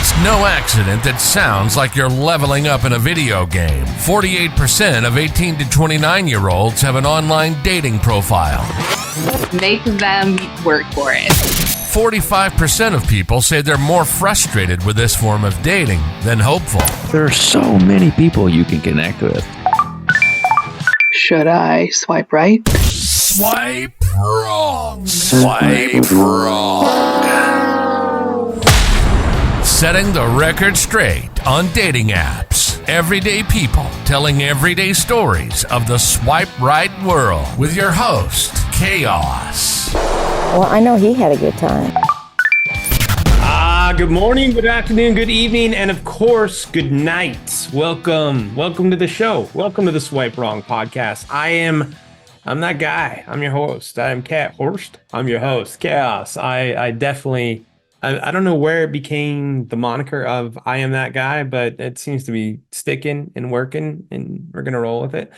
It's no accident that sounds like you're leveling up in a video game. 48% of 18 to 29-year-olds have an online dating profile. Make them work for it. 45% of people say they're more frustrated with this form of dating than hopeful. There are so many people you can connect with. Should I swipe right? Swipe wrong. Swipe wrong. Setting the record straight on dating apps. Everyday people telling everyday stories of the swipe right world with your host, Koss. Well, I know he had a good time. Good morning, good afternoon, good evening, and of course, good night. Welcome to the show. Welcome to the Swipe Wrong podcast. I'm that guy. I'm your host. I'm Cat Horst. I'm your host, Koss. I definitely, I don't know where it became the moniker of I am that guy, but it seems to be sticking and working, and we're going to roll with it.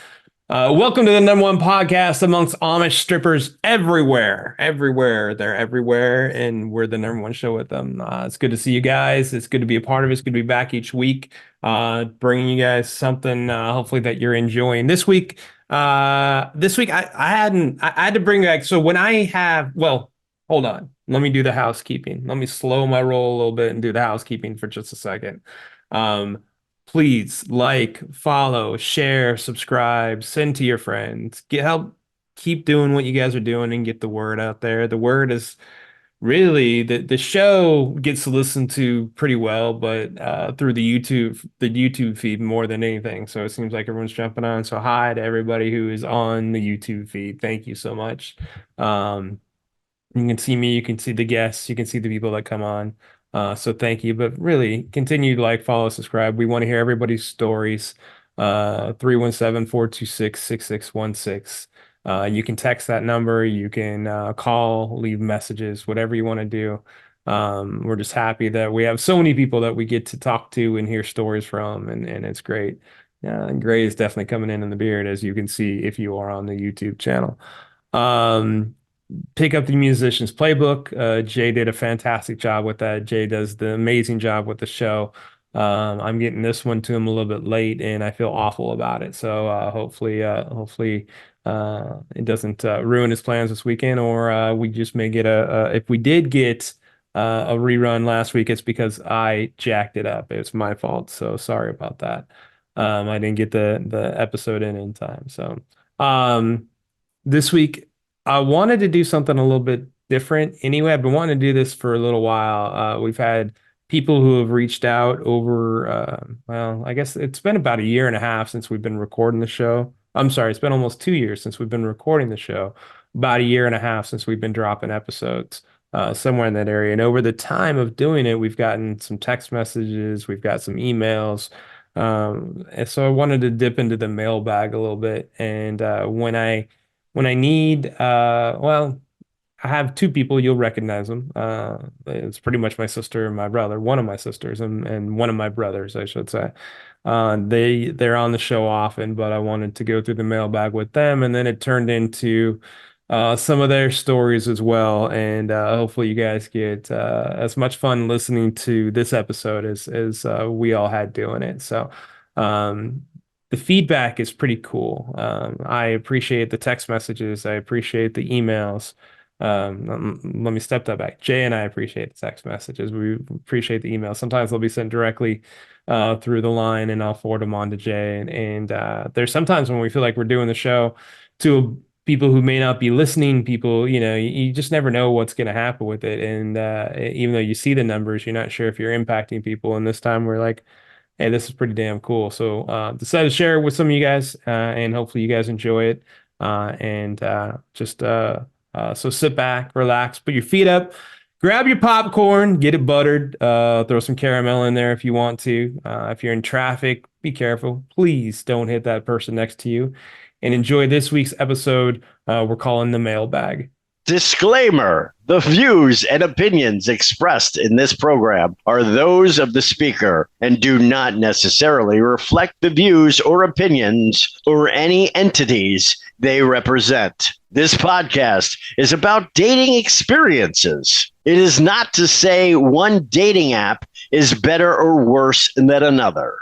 Welcome to the number one podcast amongst Amish strippers everywhere. They're everywhere, and we're the number one show with them. It's good to see you guys. It's good to be a part of it. It's good to be back each week, bringing you guys something, hopefully that you're enjoying. This week, I had to bring back. So when hold on. Let me do the housekeeping. Let me slow my roll a little bit and do the housekeeping for just a second. Please like, follow, share, subscribe, send to your friends. Help keep doing what you guys are doing and get the word out there. The word is really the show gets listened to pretty well, but through the YouTube feed more than anything. So it seems like everyone's jumping on. So hi to everybody who is on the YouTube feed. Thank you so much. You can see me, you can see the guests, you can see the people that come on. So thank you, but really continue to like, follow, subscribe. We want to hear everybody's stories. 317-426-6616. You can text that number. You can call, leave messages, whatever you want to do. We're just happy that we have so many people that we get to talk to and hear stories from, and it's great. And Gray is definitely coming in the beard, as you can see if you are on the YouTube channel. Pick up the Musician's Playbook. Jay did a fantastic job with that. Jay does the amazing job with the show. I'm getting this one to him a little bit late, and I feel awful about it. So hopefully it doesn't ruin his plans this weekend, or we just may get if we did get a rerun last week, it's because I jacked it up. It's my fault. So sorry about that. I didn't get the episode in time. So this week, I wanted to do something a little bit different. Anyway, I've been wanting to do this for a little while. We've had people who have reached out over, I guess it's been about a year and a half since we've been recording the show. I'm sorry, it's been almost 2 years since we've been recording the show. About a year and a half since we've been dropping episodes, somewhere in that area. And over the time of doing it, we've gotten some text messages, we've got some emails. And so I wanted to dip into the mailbag a little bit. And when I need, I have two people, you'll recognize them. It's pretty much my sister and my brother, one of my sisters and one of my brothers, I should say. They're on the show often, but I wanted to go through the mailbag with them, and then it turned into some of their stories as well. And hopefully you guys get as much fun listening to this episode as we all had doing it. So the feedback is pretty cool. I appreciate the text messages. I appreciate the emails. Let me step that back. Jay and I appreciate the text messages. We appreciate the emails. Sometimes they'll be sent directly through the line, and I'll forward them on to Jay. And there's sometimes when we feel like we're doing the show to people who may not be listening, people, you just never know what's going to happen with it. And even though you see the numbers, you're not sure if you're impacting people. And this time we're like, hey, this is pretty damn cool. So decided to share it with some of you guys, and hopefully you guys enjoy it. So sit back, relax, put your feet up, grab your popcorn, get it buttered, throw some caramel in there if you want to. If you're in traffic, be careful. Please don't hit that person next to you. And enjoy this week's episode. We're calling the Mailbag. Disclaimer: the views and opinions expressed in this program are those of the speaker and do not necessarily reflect the views or opinions or any entities they represent. This podcast is about dating experiences. It is not to say one dating app is better or worse than another.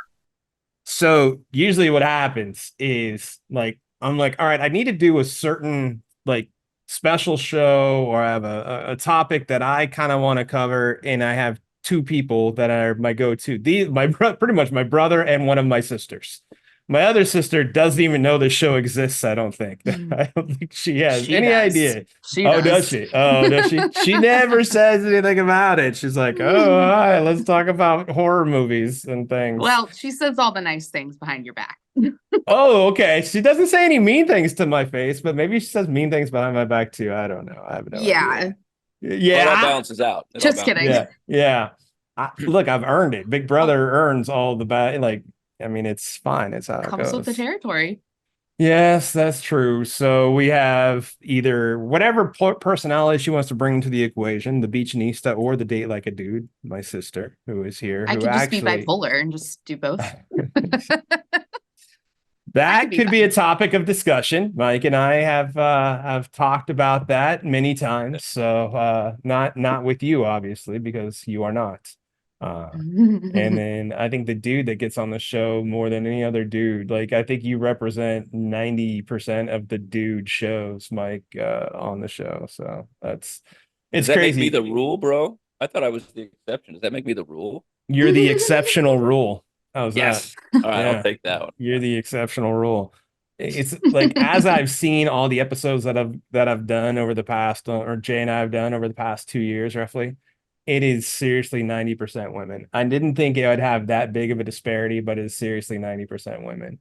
So usually what happens is like, I'm like, all right, I need to do a certain like special show, or I have a topic that I kind of want to cover. And I have two people that are my go-to. Pretty much my brother and one of my sisters. My other sister doesn't even know the show exists, I don't think. I don't think she has any idea. She does. does she? Oh, does she? She never says anything about it. She's like, oh, hi, let's talk about horror movies and things. Well, she says all the nice things behind your back. Oh, okay. She doesn't say any mean things to my face, but maybe she says mean things behind my back too. I don't know. I have no idea. Yeah. Well, that balances out. Just kidding. Yeah. Look, I've earned it. Big brother earns all the bad. Like, I mean, it's fine. It's how it Comes goes. with the territory. Yes, that's true. So we have either whatever personality she wants to bring to the equation, the beachinista or the date like a dude, my sister, who is here. I who could just actually... be bipolar and just do both. That could be a topic of discussion. Mike and I have talked about that many times. So not with you, obviously, because you are not. And then I think the dude that gets on the show more than any other dude, like I think you represent 90% of the dude shows, Mike, on the show. So it's Does that crazy. make me the rule, bro? I thought I was the exception. Does that make me the rule? You're the exceptional rule. How's Yes. that? All right, Yeah. I'll take that one. You're the exceptional rule. It's like as I've seen all the episodes that I've done over the past, or Jay and I have done over the past 2 years, roughly, it is seriously 90% women. I didn't think it would have that big of a disparity, but it's seriously 90% women.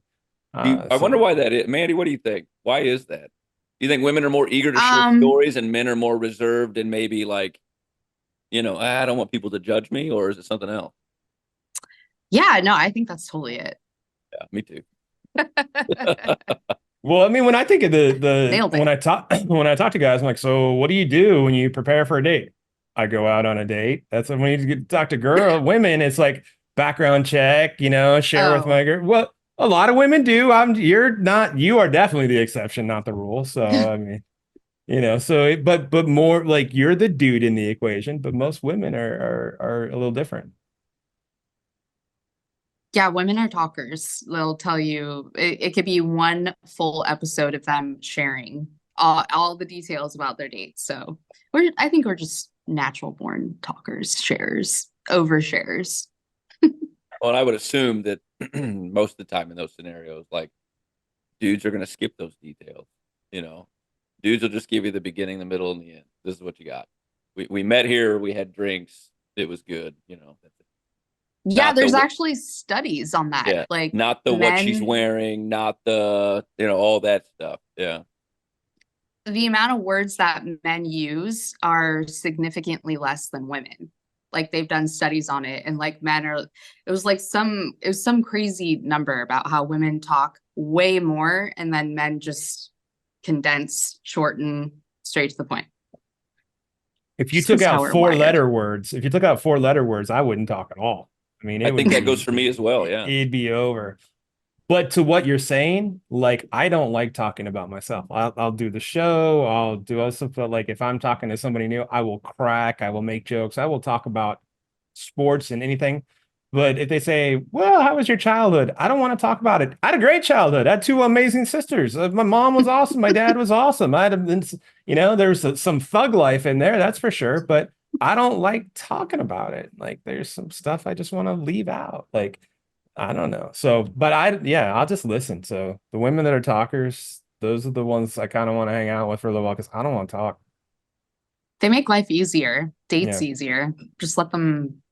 I wonder why that is. Mandy, what do you think? Why is that? Do you think women are more eager to share stories and men are more reserved and maybe like, I don't want people to judge me, or is it something else? Yeah, no, I think that's totally it. Yeah, me too. Well, I mean, when I think of Nailed it. when I talk to guys, I'm like, so what do you do when you prepare for a date? I go out on a date. That's when you talk to women, it's like background check, share with my girl. Well, a lot of women do. You are definitely the exception, not the rule. So, I mean, but more like you're the dude in the equation, but most women are a little different. Yeah, women are talkers. They'll tell you it could be one full episode of them sharing all the details about their dates. So I think we're just natural born talkers, sharers, oversharers. Well, I would assume that most of the time in those scenarios, like dudes are going to skip those details. Dudes will just give you the beginning, the middle, and the end. This is what you got. We met here. We had drinks. It was good. That's it. Yeah, there's actually studies on that. Yeah, like not the what she's wearing, not the all that stuff. Yeah. The amount of words that men use are significantly less than women. Like they've done studies on it, and like it was some crazy number about how women talk way more and then men just condense, shorten, straight to the point. If you took out four letter words, I wouldn't talk at all. I mean, I think that goes for me as well. Yeah. It'd be over. But to what you're saying, like, I don't like talking about myself. I'll do the show. I'll do other stuff. But like, if I'm talking to somebody new, I will crack. I will make jokes. I will talk about sports and anything. But if they say, well, how was your childhood? I don't want to talk about it. I had a great childhood. I had two amazing sisters. My mom was awesome. My dad was awesome. There's some thug life in there. That's for sure. But I don't like talking about it. Like, there's some stuff I just want to leave out. Like, I don't know. So, but I'll just listen. So the women that are talkers, those are the ones I kind of want to hang out with for a little while because I don't want to talk. They make life easier. Dates easier. Just let them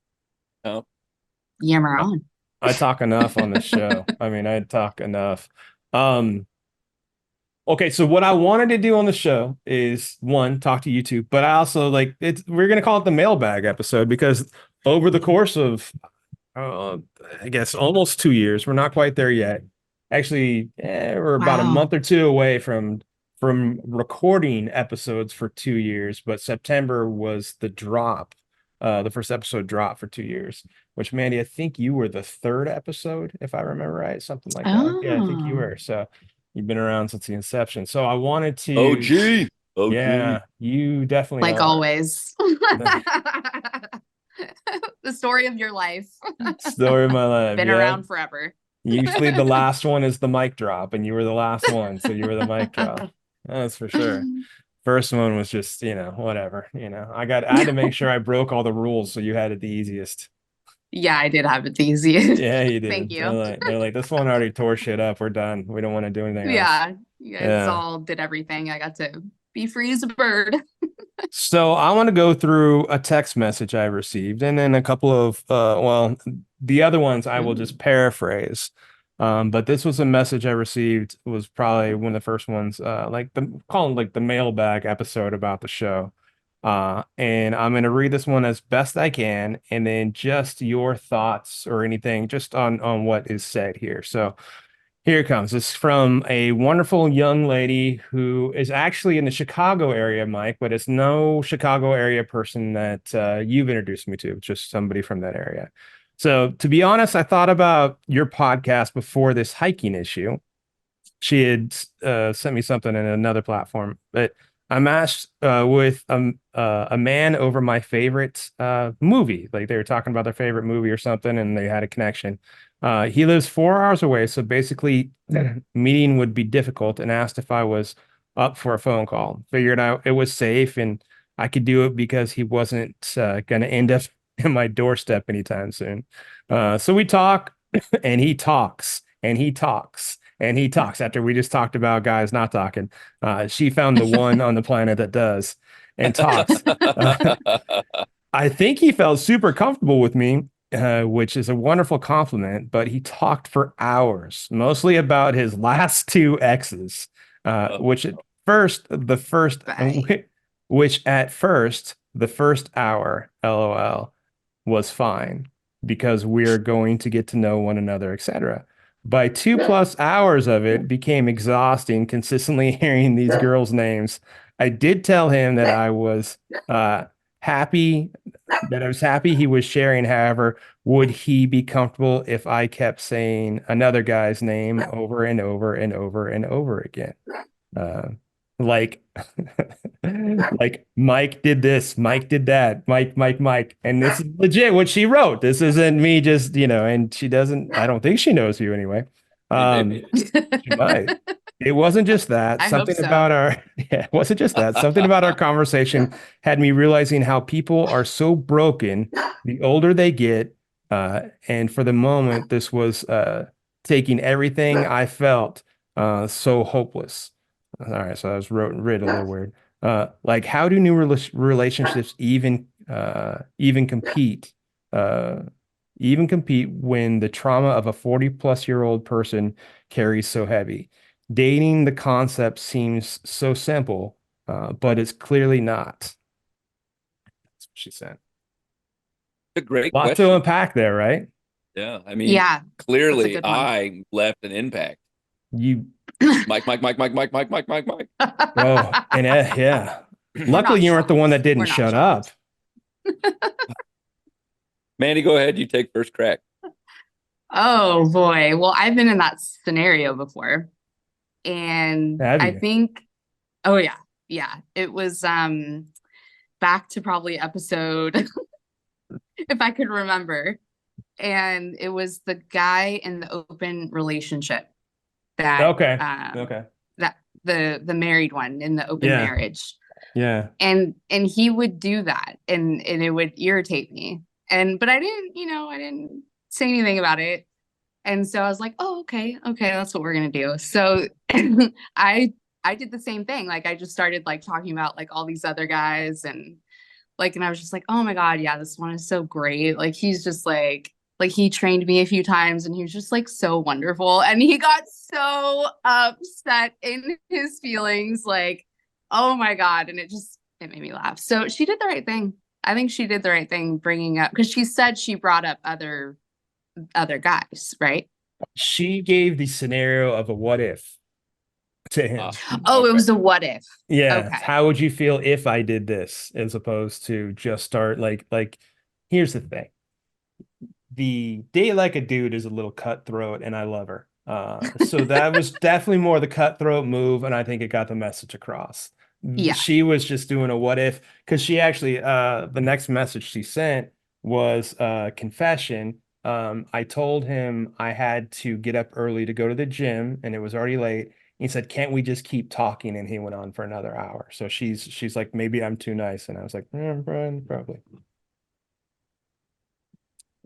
yammer on. I talk enough on the show. I mean, I talk enough. Okay, so what I wanted to do on the show is one, talk to you two, but I also we're gonna call it the mailbag episode because over the course of I guess almost 2 years, we're not quite there yet. Actually, we're about a month or two away from recording episodes for 2 years, but September was the drop. The first episode dropped for 2 years, which Mandy, I think you were the third episode, if I remember right, something like that. Yeah, I think you were. So, You've been around since the inception. So I wanted to. OG. Yeah, you definitely Like are. always. The story of your life. Story of my life. Been yeah. around forever. Usually the last one is the mic drop, and you were the last one, so you were the mic drop. That's for sure. First one was just, whatever. I had to make sure I broke all the rules, so you had it the easiest. Yeah, I did have it the easiest. Yeah, you did. Thank you. They're like, this one already tore shit up. We're done. We don't want to do anything else. Yeah, you guys Yeah. all did everything. I got to be free as a bird. So I want to go through a text message I received, and then a couple of the other ones I will just paraphrase. But this was a message I received, was probably one of the first ones, call it like the mailbag episode about the show. And I'm going to read this one as best I can, and then just your thoughts or anything just on what is said here. So here it comes. It's from a wonderful young lady who is actually in the Chicago area, Mike, but it's no Chicago area person that you've introduced me to, just somebody from that area. So to be honest, I thought about your podcast before this hiking issue. She had sent me something in another platform, but I matched with a man over my favorite movie. Like they were talking about their favorite movie or something, and they had a connection. He lives 4 hours away, so basically meeting would be difficult, and asked if I was up for a phone call. Figured out it was safe and I could do it because he wasn't going to end up in my doorstep anytime soon. So we talk, and he talks, and he talks, and he talks after we just talked about guys not talking. She found the one on the planet that does and talks. I think he felt super comfortable with me, which is a wonderful compliment, but he talked for hours, mostly about his last two exes, which at first, the first hour, LOL, was fine because we're going to get to know one another, etc. By 2+ hours of it became exhausting, consistently hearing these girls' names. I did tell him that I was happy he was sharing. However, would he be comfortable if I kept saying another guy's name over and over and over and over again? Like Mike did this, Mike did that, Mike. And this is legit what she wrote. This isn't me just, and she doesn't, I don't think she knows you anyway. She might. It wasn't just that. I hope so. It wasn't just that. Something about our conversation had me realizing how people are so broken the older they get. And for the moment, this was taking everything I felt so hopeless. All right, so I was read a little weird. Like, how do new relationships even compete? Even compete when the trauma of a 40+-year-old person carries so heavy? Dating, the concept seems so simple, but it's clearly not. That's what she said. It's a great Lot question. to unpack there, right? Yeah, I mean, Yeah, clearly that's a good one. I left an impact. You, Mike. oh, and yeah. Luckily, you weren't the one that didn't shut up. Mandy, go ahead. You take first crack. Oh boy. Well, I've been in that scenario before. And Have I you? think, oh yeah. It was back to probably episode, if I could remember. And it was the guy in the open relationship that Okay. that the married one in the open Yeah. marriage. Yeah. And he would do that, and it would irritate me. But I didn't say anything about it. And so I was like, oh, okay, that's what we're gonna do. So I did the same thing. Like I just started like talking about like all these other guys, and I was just like, oh my God, yeah, this one is so great. Like he's just like he trained me a few times, and he was just like so wonderful. And he got so upset in his feelings, like, oh my God. And it made me laugh. So she did the right thing. I think she did the right thing bringing up, because she said she brought up other guys, right? She gave the scenario of a what if to him. Oh, okay. It was a what if. Yeah. Okay. How would you feel if I did this, as opposed to just start like here's the thing. The date like a dude is a little cutthroat, and I love her. So that was definitely more the cutthroat move, and I think it got the message across. Yeah. She was just doing a what if, because she actually the next message she sent was confession. I told him I had to get up early to go to the gym, and it was already late. He said, "Can't we just keep talking?" And he went on for another hour. So she's like, "Maybe I'm too nice," and I was like, "Probably."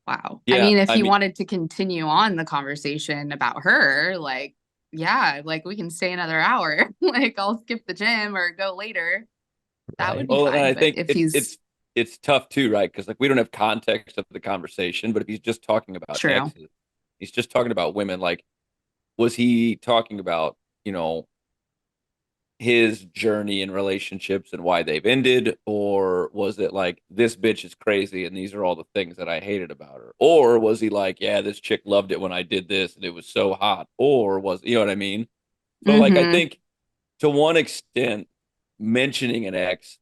Wow. I Yeah, mean, if I you mean, wanted to continue on the conversation about her, like, yeah, like we can stay another hour. Like I'll skip the gym or go later. That would Right. be well, and fine. I But think if he's it's tough too, right? Because like we don't have context of the conversation, but if he's just talking about true. exes, he's just talking about women. Like, was he talking about, you know, his journey in relationships and why they've ended, or was it like this bitch is crazy and these are all the things that I hated about her, or was he like, yeah, this chick loved it when I did this and it was so hot, or was, you know what I mean? So like I Mm-hmm. think to one extent, mentioning an ex,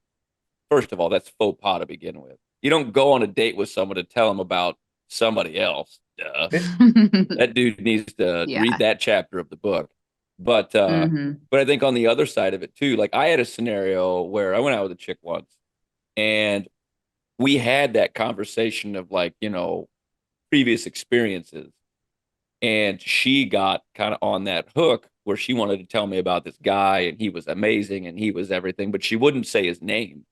first of all, that's faux pas to begin with. You don't go on a date with someone to tell them about somebody else. Duh. That dude needs to read Yeah. that chapter of the book. But Mm-hmm. but I think on the other side of it too, like I had a scenario where I went out with a chick once and we had that conversation of like, you know, previous experiences. And she got kind of on that hook where she wanted to tell me about this guy and he was amazing and he was everything, but she wouldn't say his name.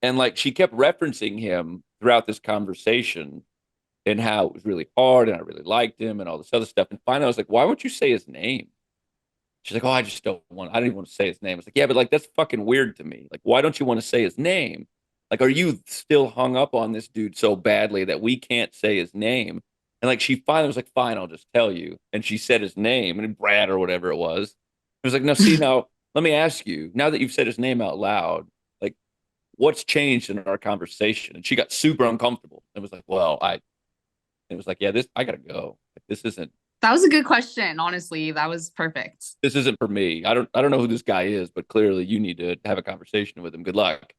And like she kept referencing him throughout this conversation and how it was really hard and I really liked him and all this other stuff. And finally I was like, why won't you say his name? She's like, oh, I don't even want to say his name. It's like, yeah, but like, that's fucking weird to me. Like, why don't you want to say his name? Like, are you still hung up on this dude so badly that we can't say his name? And like, she finally was like, fine, I'll just tell you. And she said his name and Brad or whatever it was. I was like, no, see, now let me ask you, now that you've said his name out loud, like, what's changed in our conversation? And she got super uncomfortable. It was like, it was like, yeah, I gotta go. Like, That was a good question. Honestly, that was perfect. this isn't for me. I don't know who this guy is, but clearly you need to have a conversation with him. Good luck.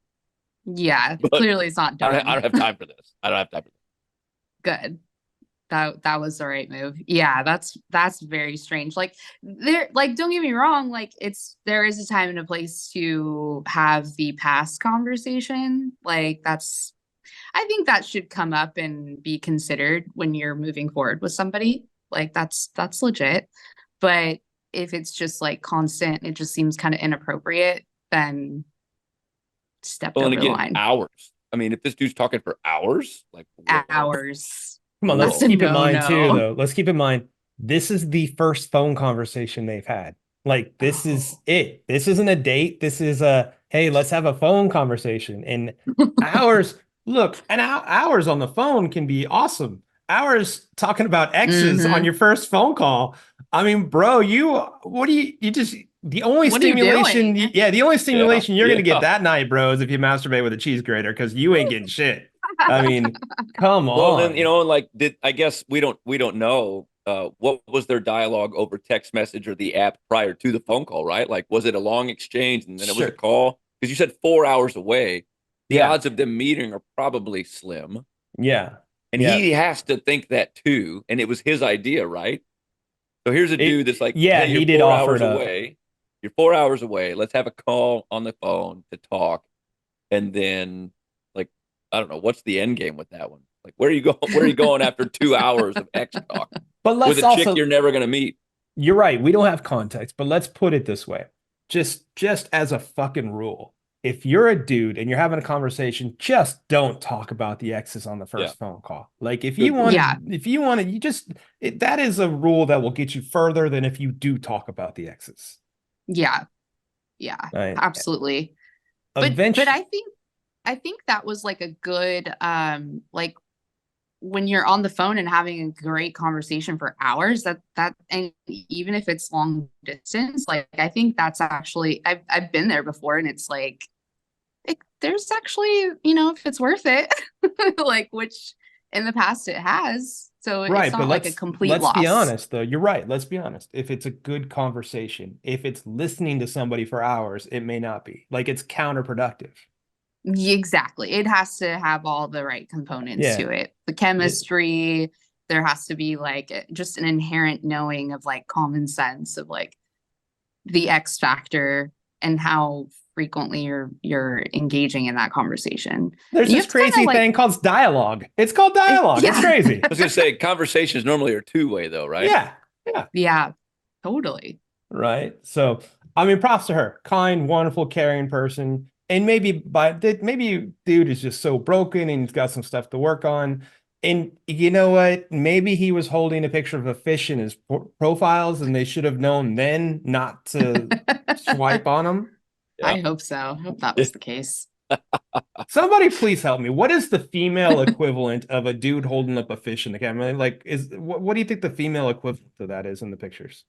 Yeah. But Clearly it's not I done. don't have time for this. I don't have time for this. Good. That was the right move. Yeah, that's very strange. Like there, like don't get me wrong, like there is a time and a place to have the past conversation. Like I think that should come up and be considered when you're moving forward with somebody. Like that's legit. But if it's just like constant, it just seems kind of inappropriate, then stepped Well, and over the again, line. hours. I mean, if this dude's talking for hours, like whoa, Hours. Come on, let's That's a keep in mind too, no-no. though. Let's keep in mind this is the first phone conversation they've had. Like this is it. This isn't a date. This is a hey, let's have a phone conversation. And hours, look, and hours on the phone can be awesome. Hours talking about exes on Mm-hmm. your first phone call. I mean, bro, what do you just the only What are you stimulation, doing? yeah, the only yeah, stimulation you're gonna get yeah. that night, bro, is if you masturbate with a cheese grater because you ain't getting shit. I mean, come Well, then on. and like, did I guess we don't know what was their dialogue over text message or the app prior to the phone call, right? Like, was it a long exchange and then it was a Sure. call? Because you said 4 hours away. The Yeah. odds of them meeting are probably slim. Yeah. And Yeah. he has to think that too. And it was his idea, right? So here's a dude that's like, Yeah, hey, you're he did four offer hours it up. away. You're 4 hours away. Let's have a call on the phone to talk. And then, like, I don't know, what's the end game with that one? Like, where are you going? Where are you going after 2 hours of X talk But with let's a chick also, you're never gonna meet? you're right, we don't have context, but let's put it this way. Just as a fucking rule. If you're a dude and you're having a conversation, just don't talk about the exes on the Yeah, first phone call. Like if you good rule. want Yeah. to, that is a rule that will get you further than if you do talk about the exes. Yeah. Yeah. Right. Absolutely. But Eventually, I think that was like a good like when you're on the phone and having a great conversation for hours, that and even if it's long distance, like I think that's actually I've been there before and it's like there's actually, if it's worth it, like which in the past it has. So it's right, but not like a complete let's be loss. honest though. You're right. Let's be honest. If it's a good conversation, if it's listening to somebody for hours, it may not be. Like it's counterproductive. Exactly. It has to have all the right components Yeah. to it. The It, chemistry, there has to be like just an inherent knowing of like common sense of like the X factor and how frequently you're engaging in that conversation. There's You this have to kinda, crazy like- thing called dialogue. It's called dialogue. It's Yeah. crazy. I was gonna say conversations normally are two-way though, right? Yeah. Yeah, totally. Right. So, I mean, props to her. Kind, wonderful, caring person. And maybe dude is just so broken and he's got some stuff to work on. And you know what? Maybe he was holding a picture of a fish in his profiles and they should have known then not to swipe on him. Yeah. I hope so. I hope that was the case. Somebody please help me. What is the female equivalent of a dude holding up a fish in the camera? Like, what do you think the female equivalent to that is in the pictures?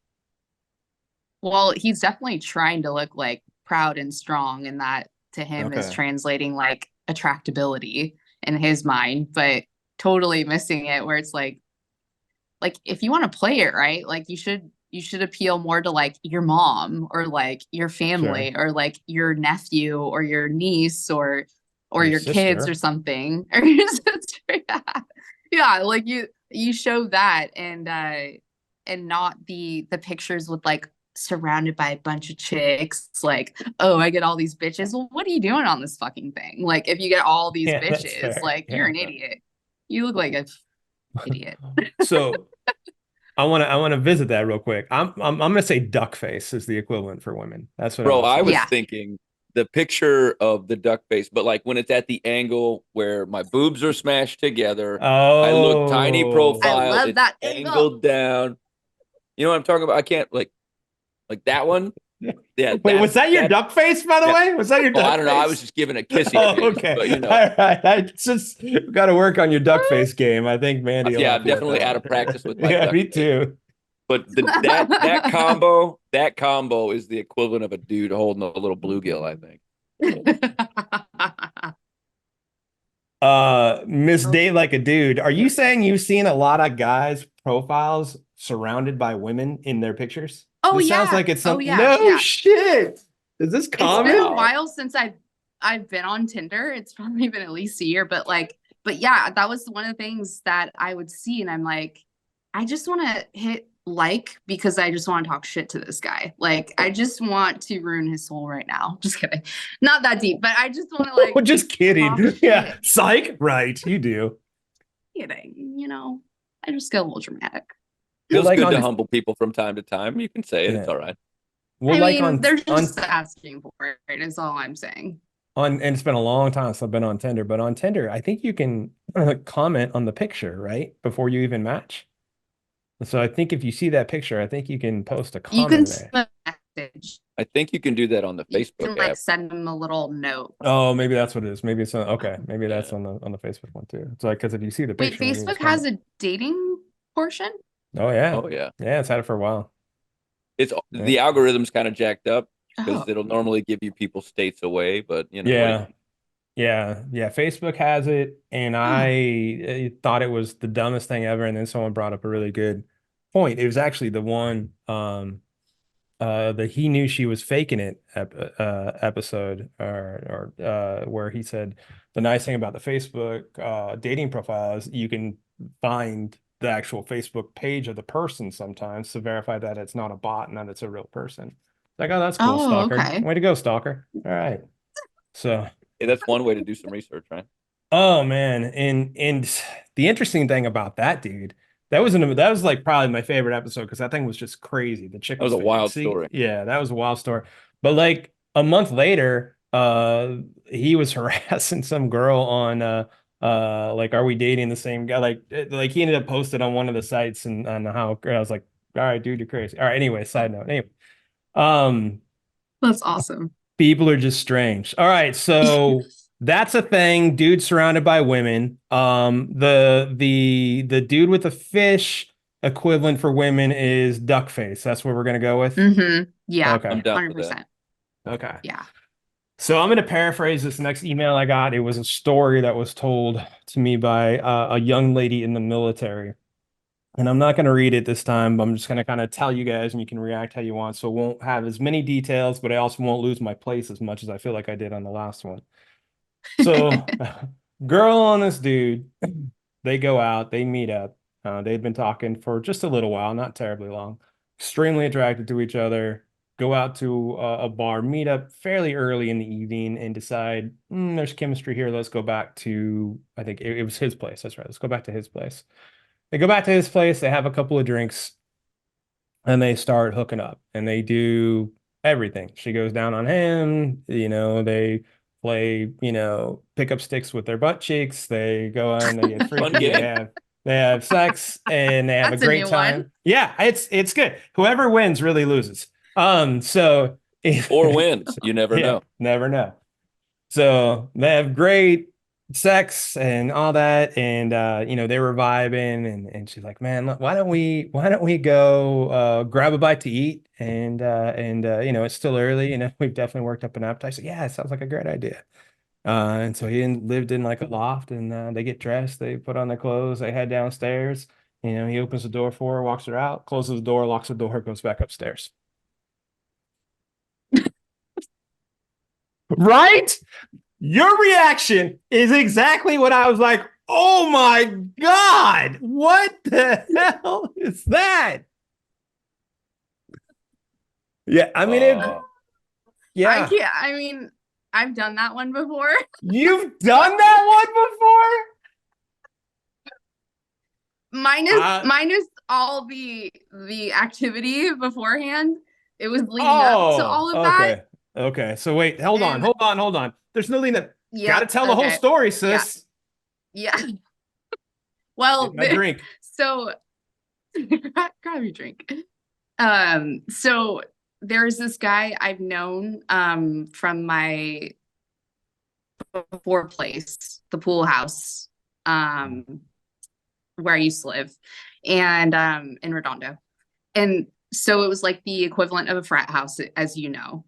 Well, he's definitely trying to look like proud and strong, and that to him is Okay. translating like attractability in his mind, but totally missing it where it's like if you want to play it right, like you should appeal more to like your mom or like your family or like your nephew or your niece or your kids sister. or something or your sister. Yeah, like you show that and not the pictures with like surrounded by a bunch of chicks, like, oh, I get all these bitches. Well, what are you doing on this fucking thing? Like, if you get all these Yeah, that's bitches, fair. like, you're an Yeah. idiot. You look like an idiot. So I want to visit that real quick. I'm gonna say duck face is the equivalent for women. That's what Bro, I was Yeah. thinking the picture of the duck face, but like when it's at the angle where my boobs are smashed together, I look tiny profile. I love it's that angle. angled down. You know what I'm talking about? I can't like that one. Yeah. Wait, was that your duck face, by the yeah. way? Was that your Oh, duck I don't know. I face? was just giving a kissy Oh, face. okay. But, you know. All right. I just got to work on your duck face game. I think Mandy will Yeah, help I'm you with definitely that. out of practice with my Yeah, duck me face. too. But that combo is the equivalent of a dude holding a little bluegill, I think. Miss Date Like a Dude, are you saying you've seen a lot of guys' profiles surrounded by women in their pictures? Oh, This sounds yeah. like it's Oh, something. yeah, No yeah. shit. Is this It's common? been a while since I've been on Tinder. It's probably been at least a year, but yeah, that was one of the things that I would see, and I'm like, I just want to hit like because I just want to talk shit to this guy. Like, I just want to ruin his soul right now. Just kidding, not that deep, but I just want to like. Oh, just kidding. talk Yeah, shit. psych. Right, you do. Kidding, you know. I just get a little dramatic. Feels like good on- to humble people from time to time. You can say it. It's Yeah. all right. Well, I like mean, on they're just asking for it. Is all I'm saying. and it's been a long time since I've been on Tinder, but on Tinder, I think you can comment on the picture, right? Before you even match. So I think if you see that picture, I think you can post a You comment can there. send a message. I think you can do that on the You Facebook can like app. send them a little note. Oh, maybe that's what it is. Maybe it's on, okay. Maybe that's Yeah. on the Facebook one too. It's like because if you see the Wait, picture, maybe it's Facebook comment. has a dating portion? Oh yeah, Oh yeah. yeah. It's had it for a while. It's Yeah. the algorithm's kind of jacked up because Oh. it'll normally give you people states away, but you know. Yeah. Yeah. Facebook has it, and I thought it was the dumbest thing ever. And then someone brought up a really good point. It was actually the one that he knew she was faking it episode, or where he said the nice thing about the Facebook dating profile is you can find the actual Facebook page of the person sometimes to verify that it's not a bot and that it's a real person. Like, oh, that's cool, Oh, stalker. okay. Way to go, stalker. All right. So, Yeah, that's one way to do some research, right? oh man, and the interesting thing about that dude, that was like probably my favorite episode because that thing was just crazy. The chick That was a wild story. Yeah, that was a wild story. But like a month later, he was harassing some girl on like, are we dating the same guy? Like he ended up posted on one of the sites and on how I was like, all right, dude, you're crazy. All right, anyway, side note. Anyway, That's awesome. people are just strange. All right, so that's a thing. Dude surrounded by women. The dude with the fish equivalent for women is duck face. That's what we're gonna go with. Mm-hmm. Yeah. Okay. I'm down for 100%. that. Okay. Yeah. So I'm going to paraphrase this next email I got. It was a story that was told to me by a young lady in the military. And I'm not going to read it this time, but I'm just going to kind of tell you guys and you can react how you want. So it won't have as many details, but I also won't lose my place as much as I feel like I did on the last one. So girl on this dude, they go out, they meet up. They'd been talking for just a little while, not terribly long. Extremely attracted to each other. Go out to a bar, meet up fairly early in the evening, and decide there's chemistry here. Let's go back to, I think it was his place. That's right. Let's go back to his place. They go back to his place. They have a couple of drinks, and they start hooking up. And they do everything. She goes down on him. They play, pick up sticks with their butt cheeks. They go on. They get Fun freaky. game. They have sex, and they have That's a a great new time. one. Yeah, it's good. Whoever wins really loses. So Or wins. You never know. Never know. So they have great sex and all that, and they were vibing, and she's like, man, look, why don't we go grab a bite to eat, and it's still early, we've definitely worked up an appetite. So yeah, it sounds like a great idea. And so he lived in like a loft, and they get dressed, they put on their clothes, they head downstairs. He opens the door for her, walks her out, closes the door, locks the door, goes back upstairs. Right? Your reaction is exactly what I was like. Oh my God, what the hell is that? Yeah, I mean, I can't. I mean, I've done that one before. You've done that one before? Minus all the activity beforehand. It was leading up to all of that. Okay. So wait, hold on. There's nothing that gotta tell the whole okay. story, sis. Yeah. Well, Get my drink. So grab your drink. So there's this guy I've known from my before place, the pool house, where I used to live, and in Redondo. And so it was like the equivalent of a frat house, as you know.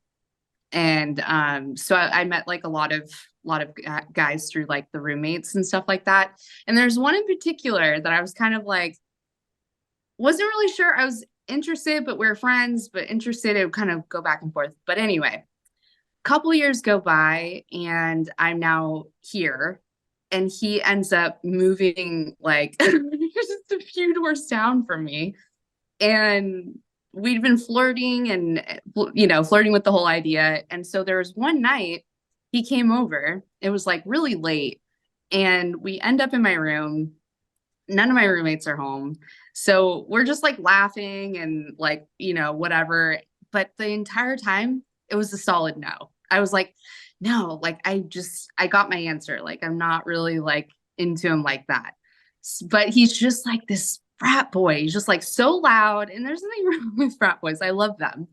And so I met like a lot of guys through like the roommates and stuff like that. And there's one in particular that I was kind of like, wasn't really sure I was interested, but we're friends, but interested. It would kind of go back and forth. But anyway, a couple of years go by, and I'm now here, and he ends up moving like just a few doors down from me. And we'd been flirting and, flirting with the whole idea. And so there was one night he came over. It was like really late, and we end up in my room. None of my roommates are home. So we're just like laughing and like, whatever. But the entire time it was a solid no. I was like, no, like I got my answer. Like, I'm not really like into him like that. But he's just like this frat boy. He's just like so loud, and there's nothing wrong with frat boys. I love them.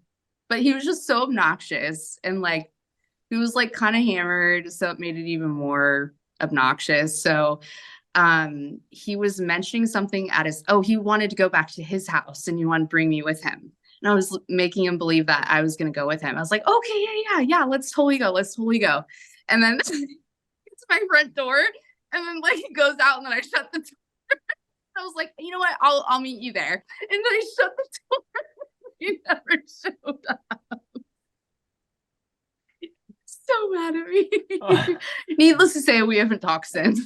But he was just so obnoxious, and like he was like kind of hammered, so it made it even more obnoxious. So he was mentioning something at he wanted to go back to his house, and he wanted to bring me with him. And I was making him believe that I was going to go with him. I was like, okay, yeah, let's totally go. And then it's my front door, and then like he goes out, and then I shut the door. I was like, you know what? I'll meet you there. And then I shut the door. He never showed up. So mad at me. Needless to say, we haven't talked since.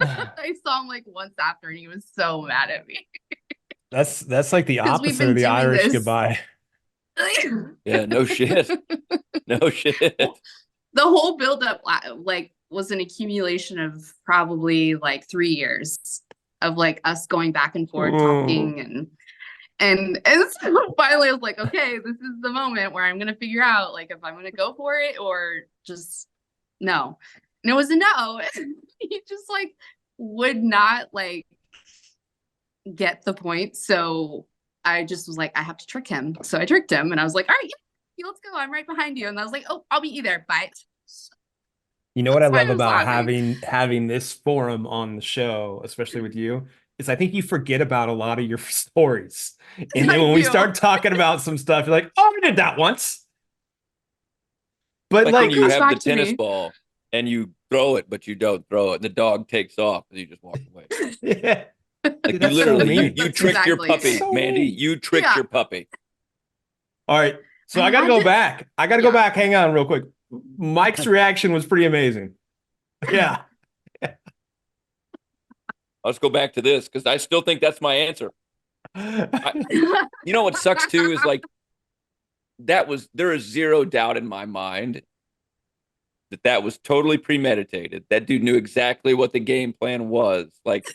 I saw him like once after, and he was so mad at me. That's like the opposite of the Irish goodbye. Yeah, no shit. No shit. The whole buildup like was an accumulation of probably like 3 years of like us going back and forth talking, and so finally I was like, okay, this is the moment where I'm gonna figure out like if I'm gonna go for it or just no. And it was a no. He just like would not like get the point. So I just was like, I have to trick him. So I tricked him, and I was like, all right, yeah, let's go. I'm right behind you. And I was like, oh, I'll meet you there. Bye. You know what I love about having this forum on the show, especially with you, is I think you forget about a lot of your stories. And then when we start talking about some stuff, you're like, oh, I did that once. But like when you have the tennis ball and you throw it, but you don't throw it, and the dog takes off, and you just walk away. Yeah. Like you literally, you tricked your puppy, Mandy. You tricked your puppy. All right. So I got to go back. Go back. Hang on real quick. Mike's reaction was pretty amazing. Yeah. Let's go back to this because I still think that's my answer. You know what sucks too is like there is zero doubt in my mind that was totally premeditated. That dude knew exactly what the game plan was. Like,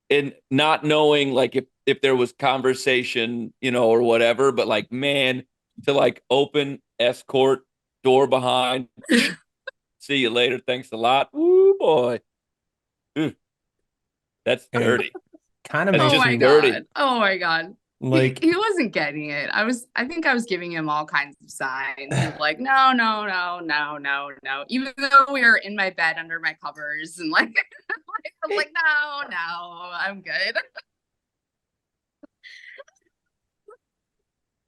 and not knowing like if there was conversation, or whatever, but like, man, to like open escort door behind, see you later, thanks a lot. Ooh boy. Ooh, that's dirty. Kind of That's makes Oh just my dirty. God. Oh my God. like He wasn't getting it. I think I was giving him all kinds of signs. He was like, no, no, no, no, no, no. Even though we were in my bed under my covers and like, I was like, no, no, I'm good.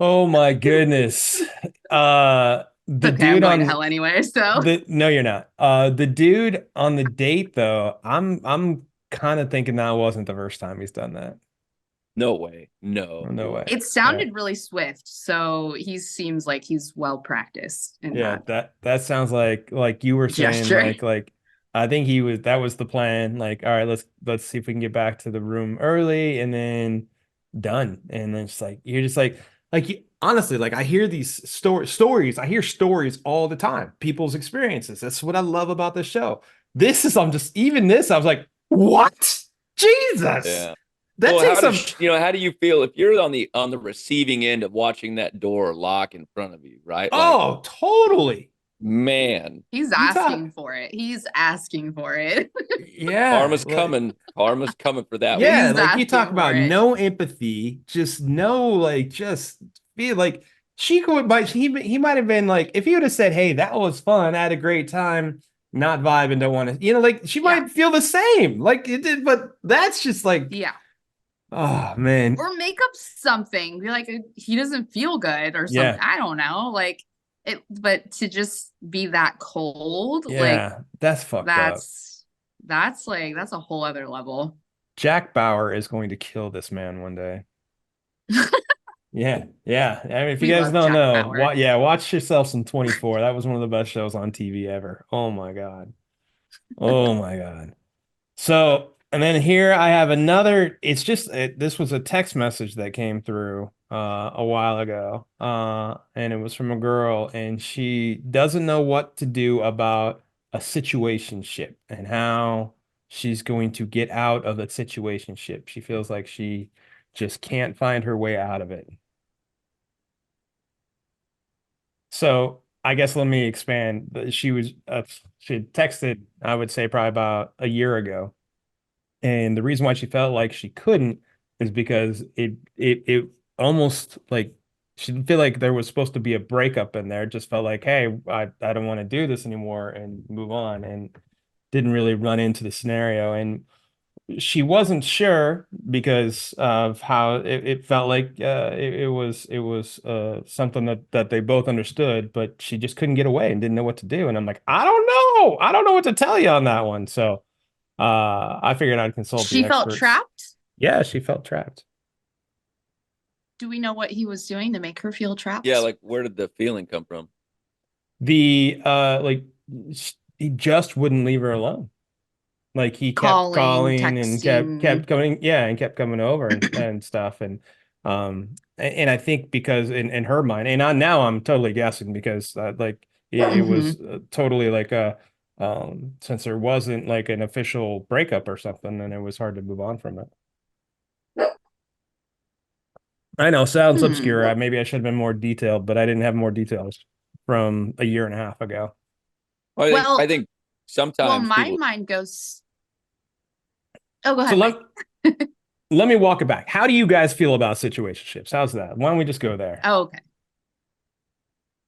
oh my goodness. The Okay, I'm dude going to on hell anyway. So no, you're not. The dude on the date though, I'm kind of thinking that wasn't the first time he's done that. No way. No. No way. it sounded really swift. So he seems like he's well practiced in Yeah, that that sounds like you were saying, gesture. like I think that was the plan. Like, all right, let's see if we can get back to the room early and then done. And then it's like you're just honestly, like I hear these stories, I hear stories all the time, people's experiences. That's what I love about the show. I was like, what? Jesus. Yeah. That Well, takes some how do you feel if you're on the receiving end of watching that door lock in front of you, right? Like, oh, totally. man, He's You talk- asking for it. He's asking for it. Yeah. karma's coming. Karma's coming for that Yeah, He's like you talk asking about for it. no empathy, just just feel like he might have been like if he would have said, "Hey, that was fun, I had a great time, not vibing, don't want to," like she might feel the same, like it did, but that's just like, Yeah. oh man, Or make up something. Be like, he doesn't feel good or something. yeah, I don't know. Like it, but to just be that cold, like yeah, that's fucked up. that's a whole other level. Jack Bauer is going to kill this man one day. Yeah, yeah. I mean, if you We guys love don't Jack know, Bauer. watch yourself some 24. That was one of the best shows on TV ever. Oh my God. Oh my God. So, and then here I have another. This was a text message that came through a while ago. And it was from a girl, and she doesn't know what to do about a situationship and how she's going to get out of a situationship. She feels like she just can't find her way out of it. So I guess let me expand. She had texted, I would say probably about a year ago. And the reason why she felt like she couldn't is because it almost like she didn't feel like there was supposed to be a breakup in there. It just felt like, hey, I don't want to do this anymore and move on, and didn't really run into the scenario. And she wasn't sure because of how it felt like it was something that they both understood, but she just couldn't get away and didn't know what to do. And I'm like, I don't know what to tell you on that one. So I figured I'd consult the She felt experts. trapped. Yeah, she felt trapped. Do we know what he was doing to make her feel trapped? Yeah, like where did the feeling come from? He just wouldn't leave her alone. Like he kept Calling, calling and texting. kept coming, yeah, and kept coming over and stuff. And I think because in her mind, and now I'm totally guessing because it was totally like since there wasn't like an official breakup or something, then it was hard to move on from it. I know, sounds obscure. Maybe I should have been more detailed, but I didn't have more details from a year and a half ago. I think sometimes Well, my people, mind goes. Oh, go ahead. So Mike. let me walk it back. How do you guys feel about situationships? How's that? Why don't we just go there? Oh, okay.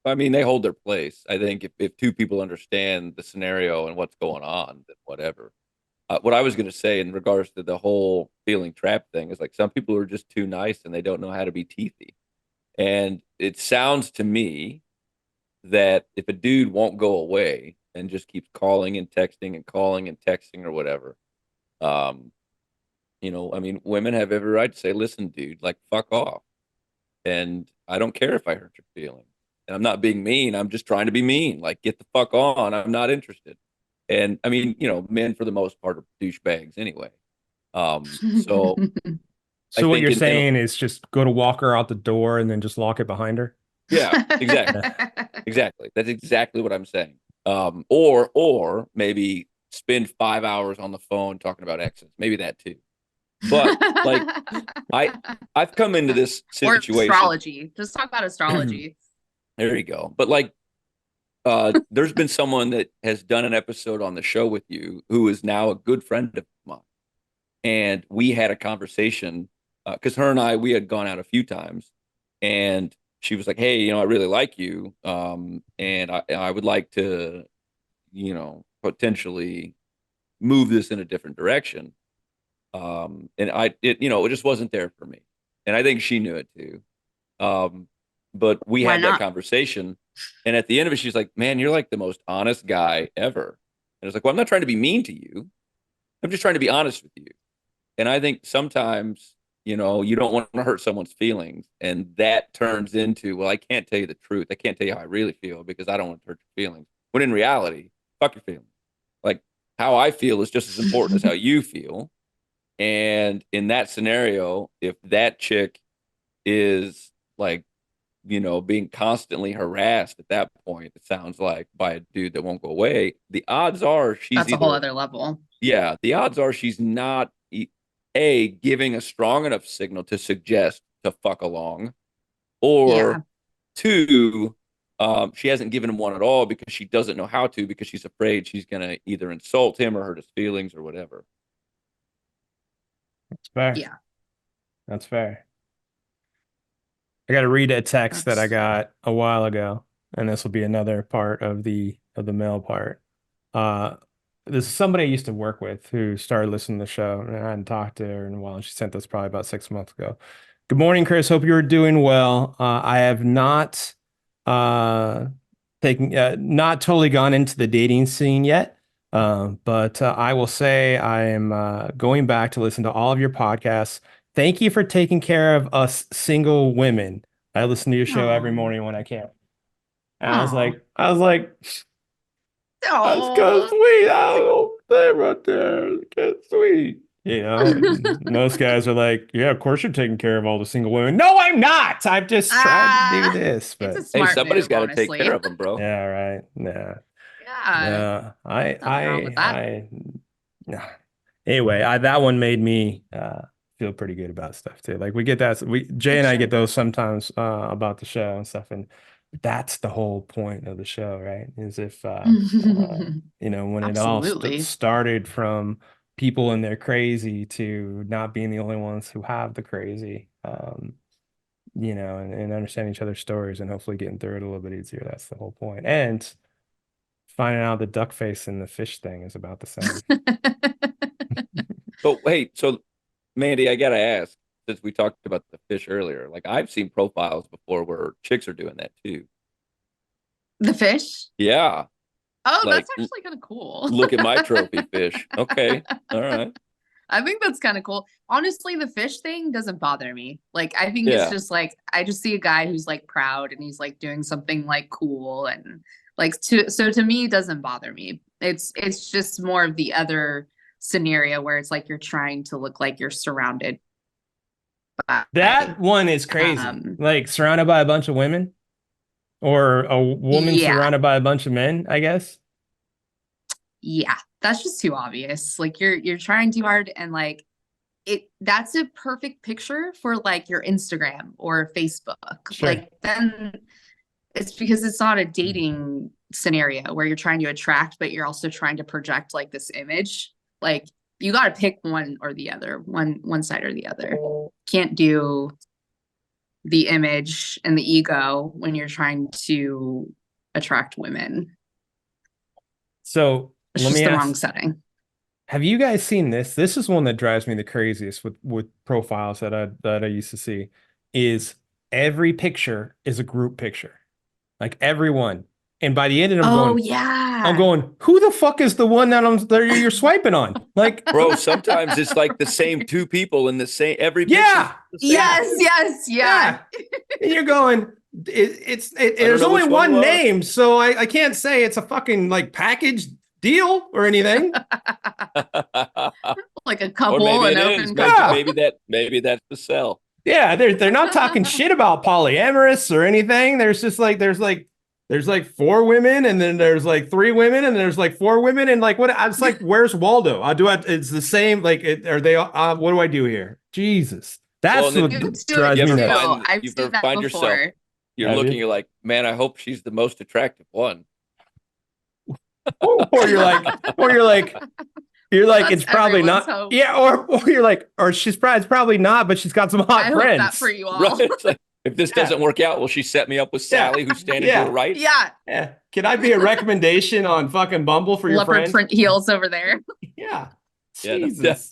I mean, they hold their place. I think if two people understand the scenario and what's going on, then whatever. What I was going to say in regards to the whole feeling trapped thing is like some people are just too nice and they don't know how to be teethy. And it sounds to me that if a dude won't go away and just keeps calling and texting or whatever, I mean, women have every right to say, listen, dude, like, fuck off. And I don't care if I hurt your feelings. And I'm not being mean. I'm just trying to be mean. Like, get the fuck on. I'm not interested. And I mean, men for the most part are douchebags anyway. So So what think you're in- saying is just go to walk her out the door and then just lock it behind her? Yeah, exactly. Exactly. That's exactly what I'm saying. Or maybe spend 5 hours on the phone talking about exes. Maybe that too. But like I've come into this Or situation. astrology. Just talk about astrology. There you go. But like there's been someone that has done an episode on the show with you who is now a good friend of mine. And we had a conversation because her and we had gone out a few times, and she was like, "Hey, I really like you, and I would like to, potentially move this in a different direction." And it just wasn't there for me, and I think she knew it too. But we Why had that not? conversation, and at the end of it, she's like, "Man, you're like the most honest guy ever." And I was like, "Well, I'm not trying to be mean to you. I'm just trying to be honest with you." And I think sometimes, you don't want to hurt someone's feelings. And that turns into, well, I can't tell you the truth. I can't tell you how I really feel because I don't want to hurt your feelings. When in reality, fuck your feelings. Like how I feel is just as important as how you feel. And in that scenario, if that chick is like, being constantly harassed at that point, it sounds like by a dude that won't go away, the odds are she's That's a whole other level. Yeah, the odds are she's not giving a strong enough signal to suggest to fuck along, or two, she hasn't given him one at all because she doesn't know how to because she's afraid she's gonna either insult him or hurt his feelings or whatever. That's fair. Yeah. That's fair. I got to read a text that I got a while ago, and this will be another part of the mail part. This is somebody I used to work with who started listening to the show, and I hadn't talked to her in a while. She sent this probably about 6 months ago. Good morning, Chris. Hope you're doing well. I have not not totally gone into the dating scene yet, but I will say I am going back to listen to all of your podcasts. Thank you for taking care of us single women. I listen to your show every morning when I can. And I was like, that's kind of sweet. I don't know what to say right there. It's kind of sweet. And most guys are like, yeah, of course you're taking care of all the single women. No, I'm not. I'm just trying to do this. But It's a smart somebody's got to take honestly. care of them, bro. yeah, right. Nah. Yeah. Nothing wrong with that. Nah. Anyway, that one made me feel pretty good about stuff too. Like we get that. Jay and I get those sometimes about the show and stuff, and that's the whole point of the show, right? Is if when it all Absolutely. started from people and their crazy to not being the only ones who have the crazy, and understanding each other's stories and hopefully getting through it a little bit easier. That's the whole point. And finding out the duck face and the fish thing is about the same. But hey, so Mandy, I gotta ask, since we talked about the fish earlier, like I've seen profiles before where chicks are doing that too. The fish? Yeah. Oh, Like, that's actually kind of cool. Look at my trophy fish. Okay. All right. I think that's kind of cool. Honestly, the fish thing doesn't bother me. Like, I think Yeah. it's just like, I just see a guy who's like proud and he's like doing something like cool and like, so to me, it doesn't bother me. It's just more of the other scenario where it's like, you're trying to look like you're surrounded by, That one is crazy. Like surrounded by a bunch of women, or a woman Yeah. surrounded by a bunch of men, I guess. Yeah, that's just too obvious. Like you're trying too hard, and like that's a perfect picture for like your Instagram or Facebook. Sure. Like then it's because it's not a dating scenario where you're trying to attract, but you're also trying to project like this image. Like you got to pick one or the other, one side or the other. Can't do the image and the ego when you're trying to attract women. So It's let just me the ask, wrong setting. have you guys seen this? This is one that drives me the craziest with profiles that I used to see. Is every picture is a group picture, like everyone. And by the end of it, I'm going, who the fuck is the one that you're swiping on? Like, Bro, sometimes it's like the same two people in the same every picture. yeah, Yes. and you're going, there's know only which one one was. name, so I can't say it's a fucking like package deal or anything. Like a Or couple, maybe an it open is. couple. Maybe that's the sell. Yeah, they're not talking shit about polyamorous or anything. There's just like there's like 4 women, and then there's like 3 women, and there's like 4 women, and like what? I was like, where's Waldo? It's the same. Like, are they? What do I do here? Jesus, that's Well, what You do drives it me too. nuts. I've you seen ever that find before. yourself, you're Have you? looking, you're like, man, I hope she's the most attractive one. Or you're like, That's it's probably everyone's not. hope. Yeah, or you're like, or it's probably not, but she's got some I hot hope friends. that for you all. Right? It's like, if this doesn't work out, will she set me up with Sally, who's standing to Yeah. her right? Yeah, Yeah. Can I be a recommendation on fucking Bumble for your leopard friend? print heels over there. Yeah. Yeah, no. Jesus.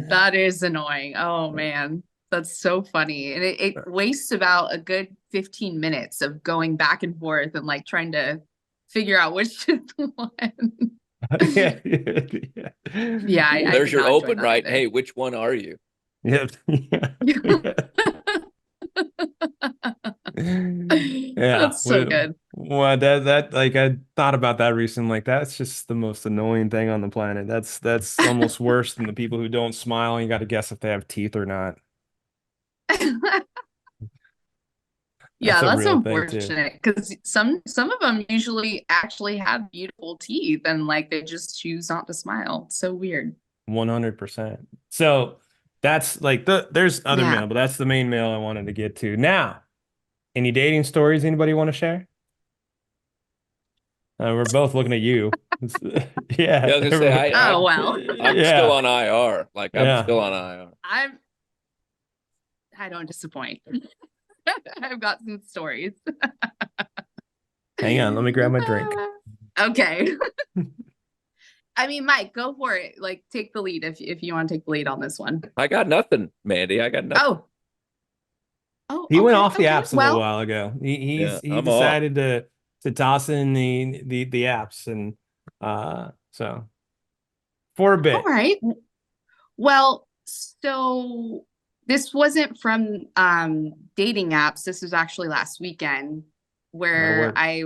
That is annoying. Oh man, that's so funny. And it wastes about a good 15 minutes of going back and forth and like trying to figure out which is the one. Yeah. Yeah, I There's did your not enjoy open, that right? either. Hey, which one are you? Yep. Yeah. That's so good. Well, that like I thought about that recently. Like that's just the most annoying thing on the planet. That's almost worse than the people who don't smile and you got to guess if they have teeth or not. Yeah, a that's real thing, too. unfortunate because some of them usually actually have beautiful teeth and like they just choose not to smile. It's so weird. 100%. So that's like there's other Yeah. mail, but that's the main mail I wanted to get to. Now, any dating stories anybody want to share? We're both looking at you. Yeah. Yeah, I was gonna say, Oh well. I'm Yeah. still on IR. Like, I'm Yeah. still on IR. I don't disappoint. I've got some stories. Hang on, let me grab my drink. Okay. I mean, Mike, go for it. Like, take the lead if you want to take the lead on this one. I got nothing, Mandy. I got nothing. Oh, He went okay, off the okay. apps a little while ago. He I'm decided to toss in the apps and so for a bit. All right. Well, so this wasn't from dating apps. This was actually last weekend where I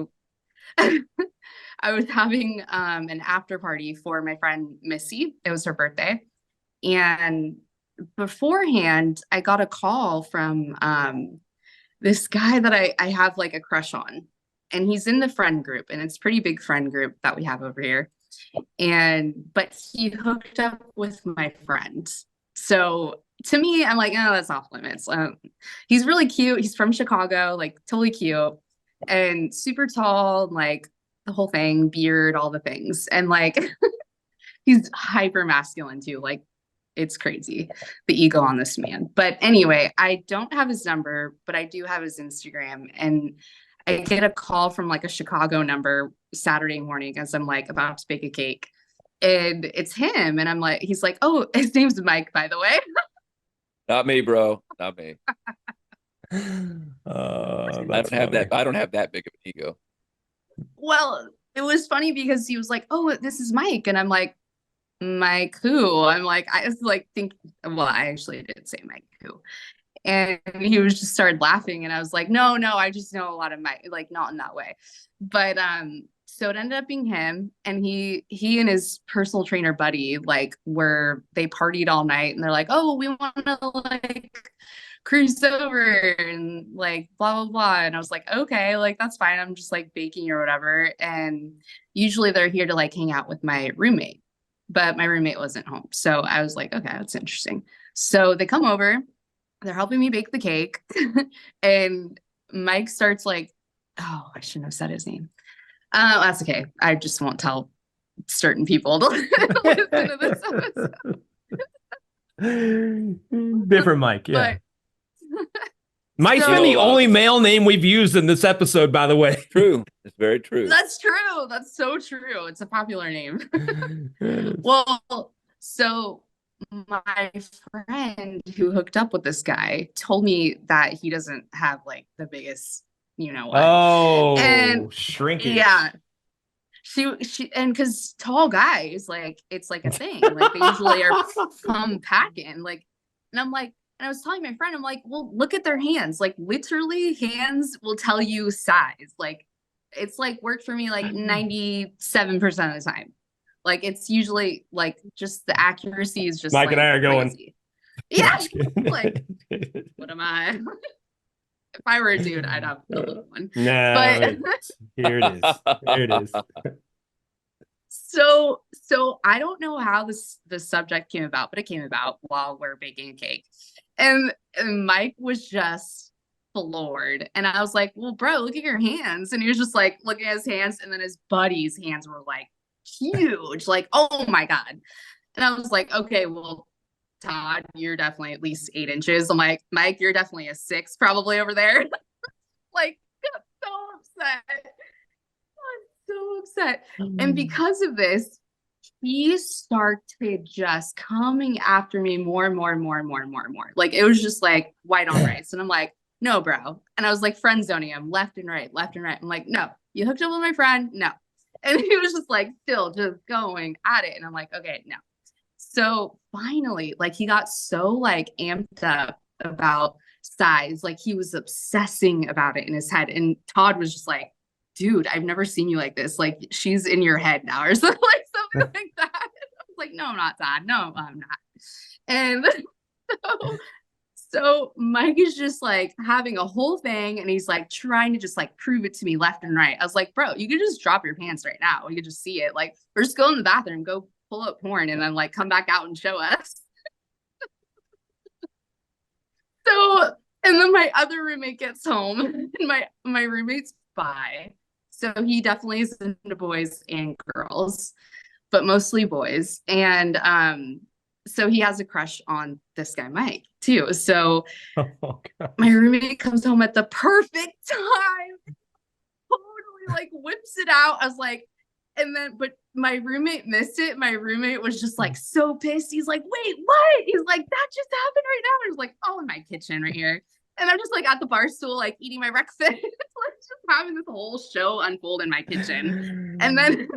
was having an after party for my friend Missy. It was her birthday. And beforehand, I got a call from this guy that I have like a crush on. And he's in the friend group, and it's a pretty big friend group that we have over here. But he hooked up with my friend. So to me, I'm like, oh, that's off limits. He's really cute. He's from Chicago, like totally cute and super tall, like the whole thing, beard, all the things. And like, he's hyper masculine too. Like, it's crazy, the ego on this man. But anyway, I don't have his number, but I do have his Instagram. And I get a call from like a Chicago number Saturday morning as I'm like about to bake a cake. And it's him. And I'm like, he's like, oh, his name's Mike, by the way. Not me, bro. Not me. That's I don't have funny. that. I don't have that big of an ego. Well, it was funny because he was like, oh, this is Mike. And I'm like, Mike who? I'm like, I was like, well, I actually did say Mike who. And he was just started laughing. And I was like, no, I just know a lot of Mike, like not in that way. But so it ended up being him. And he and his personal trainer buddy, like they partied all night and they're like, oh, we want to like cruise over and like blah, blah, blah. And I was like, okay, like that's fine. I'm just like baking or whatever. And usually they're here to like hang out with my roommate, but my roommate wasn't home. So I was like, okay, that's interesting. So they come over, they're helping me bake the cake. And Mike starts like, oh, I shouldn't have said his name. That's okay. I just won't tell certain people to listen to this episode. Different Mike, yeah. Mike's So- been the only male name we've used in this episode, by the way. True. It's very true. That's true. That's so true. It's a popular name. Well, so my friend who hooked up with this guy told me that he doesn't have like the biggest, you know what. Oh, And- shrinkage. Yeah. She and because tall guys, like it's like a thing. Like they usually are packing. Like, and I'm like, and I was telling my friend, I'm like, well, look at their hands. Like literally hands will tell you size. Like It's like worked for me like 97% of the time. Like it's usually like just the accuracy is just Mike like and I are going. crazy. Yeah. Like, what am I? If I were a dude, I'd have a little one. No, But here it is. Here it is. so I don't know how the subject came about, but it came about while we're baking a cake. And Mike was just floored. And I was like, well, bro, look at your hands. And he was just like looking at his hands, and then his buddy's hands were like huge, like, oh my God. And I was like, okay, well, Todd, you're definitely at least 8 inches. I'm like, Mike, you're definitely a 6 probably over there. Like, got so upset. I'm so upset. And because of this, he started just coming after me more and more and more and more and more and more. Like, it was just like white on rice. And I'm like, no, bro. And I was like friend zoning him left and right, left and right. I'm like, no, you hooked up with my friend? No. And he was just like still just going at it. And I'm like, okay, no. So finally, like he got so like amped up about size, like he was obsessing about it in his head. And Todd was just like, dude, I've never seen you like this. Like she's in your head now or something like that. I was like, no, I'm not, Todd. No, I'm not. And so Mike is just like having a whole thing, and he's like trying to just like prove it to me left and right. I was like, bro, you could just drop your pants right now. You could just see it. Like, or just go in the bathroom, go pull up porn, and then like come back out and show us. So, and then my other roommate gets home, and my roommate's bi. So he definitely is into boys and girls, but mostly boys. And so he has a crush on this guy, Mike, too. So my roommate comes home at the perfect time, totally like whips it out. I was like, and then, but my roommate missed it. My roommate was just like so pissed. He's like, wait, what? He's like, that just happened right now. I was like, oh, in my kitchen right here. And I'm just like at the bar stool, like eating my breakfast. Like just having this whole show unfold in my kitchen. And then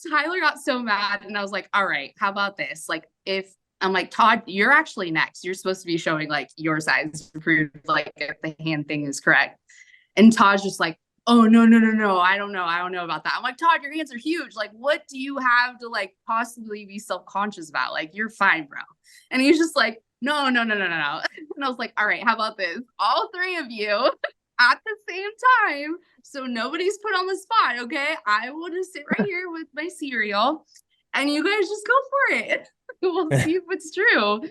Tyler got so mad, and I was like, all right, how about this? Like, if I'm like, Todd, you're actually next. You're supposed to be showing like your size to prove like if the hand thing is correct. And Todd's just like, oh, no. I don't know about that. I'm like, Todd, your hands are huge. Like, what do you have to like possibly be self-conscious about? Like, you're fine, bro. And he's just like, no. And I was like, all right, how about this? All 3 of you at the same time. So nobody's put on the spot. Okay. I will just sit right here with my cereal, and you guys just go for it. We'll see if it's true.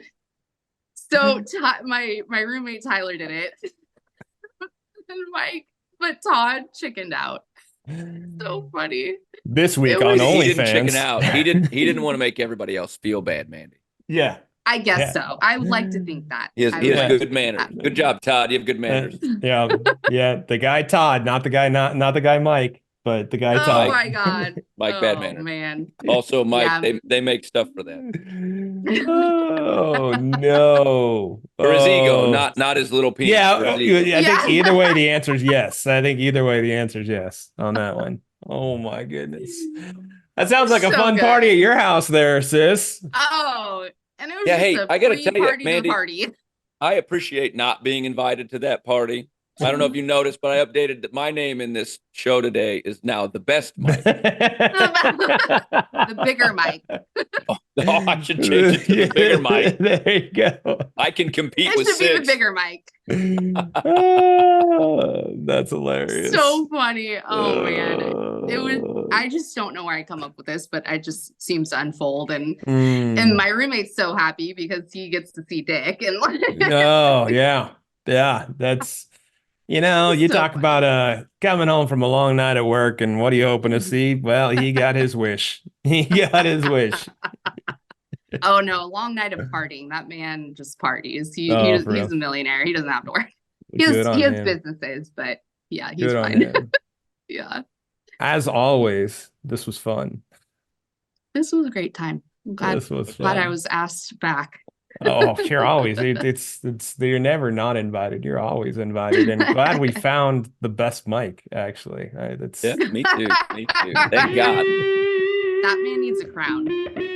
So my roommate Tyler did it. And but Todd chickened out. So funny. This week on OnlyFans. He didn't chicken out. He didn't want to make everybody else feel bad, Mandy. Yeah. I guess so. I would like to think that. He has good manners. Good job, Todd. You have good manners. Yeah. The guy Todd, not the guy Mike, but the guy Todd. Oh my God. Mike bad manners. Man. Also, Mike, yeah. they make stuff for that. Oh no. For his ego, not his little penis. Yeah. I think either way the answer is yes. On that one. Oh my goodness. That sounds like a fun party at your house there, sis. Oh. And it was I gotta tell you, Mandy, party. I appreciate not being invited to that party. I don't know if you noticed, but I updated that my name in this show today is now the best Mike. The bigger Mike. I should change it to the bigger Mike. There you go. I can compete it with should 6. be the bigger Mike. That's hilarious. So funny. Oh man. It was. I just don't know where I come up with this, but it just seems to unfold, and my roommate's so happy because he gets to see Dick, and oh yeah. That's. You talk funny. about coming home from a long night at work, and what are you hoping to see? Well, he got his wish. Oh no, a long night of partying. That man just parties. He's a millionaire. He doesn't have to work. He has businesses, but yeah, he's fine. Yeah. As always, this was fun. This was a great time. I'm glad I was asked back. Oh, you're always you're never not invited. You're always invited, and glad we found the best mic. Actually, me too. Thank God. That man needs a crown.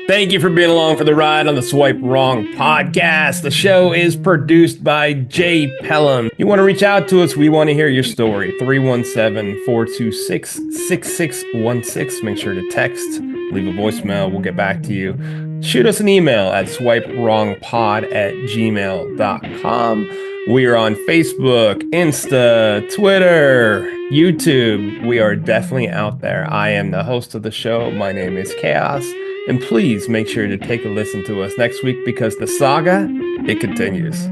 Thank you for being along for the ride on the Swipe Wrong podcast. The show is produced by Jay Pelham. You want to reach out to us? We want to hear your story. 317-426-6616. Make sure to text, leave a voicemail. We'll get back to you. Shoot us an email at swipewrongpod@gmail.com. We are on Facebook, Insta, Twitter, YouTube. We are definitely out there. I am the host of the show. My name is Koss. And please make sure to take a listen to us next week because the saga, it continues.